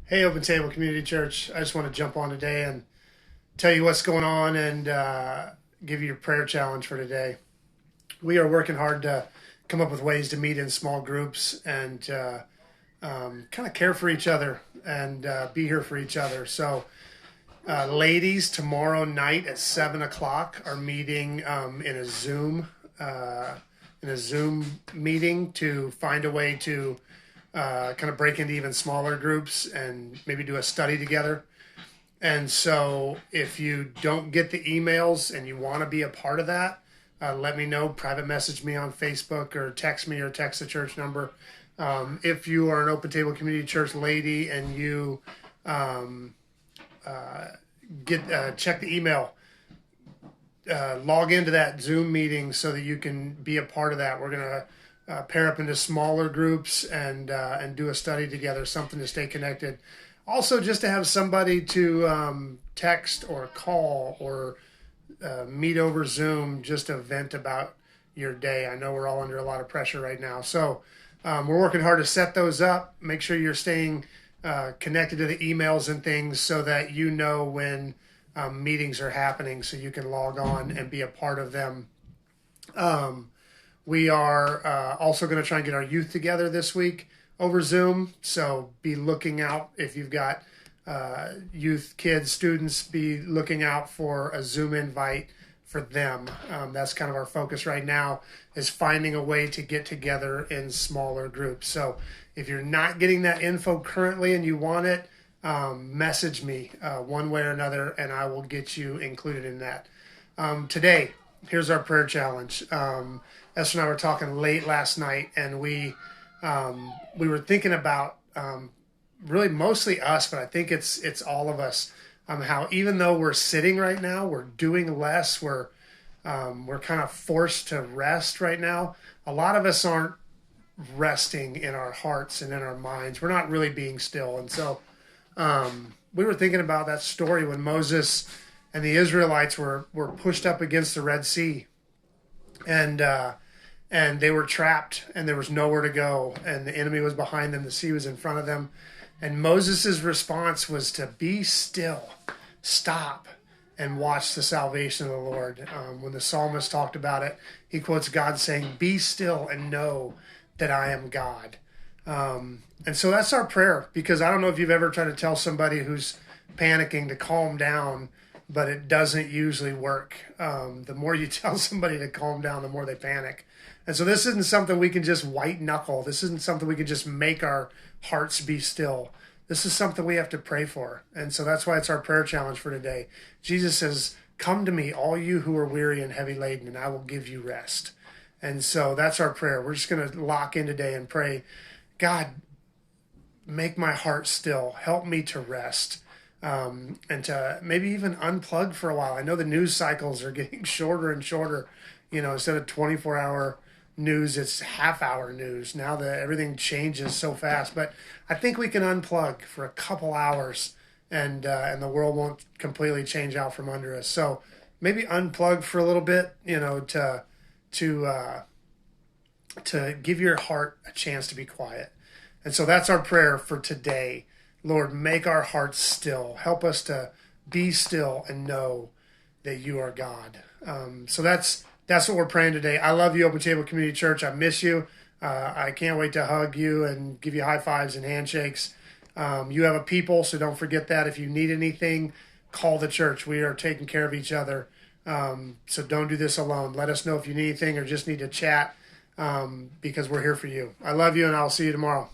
Hey, Open Table Community Church. I just want to jump on today and tell you what's going on and give you your prayer challenge for today. We are working hard to come up with ways to meet in small groups and kind of care for each other and be here for each other. So, ladies, tomorrow night at 7 o'clock are meeting uh, in a Zoom meeting to find a way to kind of break into even smaller groups and maybe do a study together. And so if you don't get the emails and you want to be a part of that, let me know. Private message me on Facebook or text me or text the church number. If you are an Open Table Community Church lady and you um, check the email, log into that Zoom meeting so that you can be a part of that. We're going to pair up into smaller groups and do a study together, something to stay connected. Also, just to have somebody to text or call or meet over Zoom, just to vent about your day. I know we're all under a lot of pressure right now. So we're working hard to set those up. Make sure you're staying connected to the emails and things so that you know when meetings are happening so you can log on and be a part of them. We are also going to try and get our youth together this week over Zoom. So be looking out if you've got youth, kids, students, be looking out for a Zoom invite for them. That's kind of our focus right now, is finding a way to get together in smaller groups. So if you're not getting that info currently and you want it, message me one way or another, and I will get you included in that. Today, here's our prayer challenge. Esther and I were talking late last night, and we were thinking about really mostly us, but I think it's all of us. How even though we're sitting right now, we're doing less. We're kind of forced to rest right now. A lot of us aren't resting in our hearts and in our minds. We're not really being still, and so we were thinking about that story when Moses and the Israelites were pushed up against the Red Sea, and they were trapped, and there was nowhere to go, and the enemy was behind them, the sea was in front of them, and Moses' response was to be still, stop, and watch the salvation of the Lord. When the psalmist talked about it, he quotes God saying, "Be still and know that I am God." And so that's our prayer, because I don't know if you've ever tried to tell somebody who's panicking to calm down, but it doesn't usually work. The more you tell somebody to calm down, the more they panic. And so this isn't something we can just white knuckle. This isn't something we can just make our hearts be still. This is something we have to pray for. And so that's why it's our prayer challenge for today. Jesus says, "Come to me, all you who are weary and heavy laden, and I will give you rest." And so that's our prayer. We're just going to lock in today and pray, God, make my heart still. Help me to rest. And to maybe even unplug for a while. I know the news cycles are getting shorter and shorter. Instead of 24-hour news, it's half-hour news. Now that everything changes so fast. But I think we can unplug for a couple hours, and the world won't completely change out from under us. So maybe unplug for a little bit, to give your heart a chance to be quiet. And so that's our prayer for today. Lord, make our hearts still. Help us to be still and know that you are God. So that's what we're praying today. I love you, Open Table Community Church. I miss you. I can't wait to hug you and give you high fives and handshakes. You have a people, so don't forget that. If you need anything, call the church. We are taking care of each other. So don't do this alone. Let us know if you need anything or just need to chat, because we're here for you. I love you, and I'll see you tomorrow.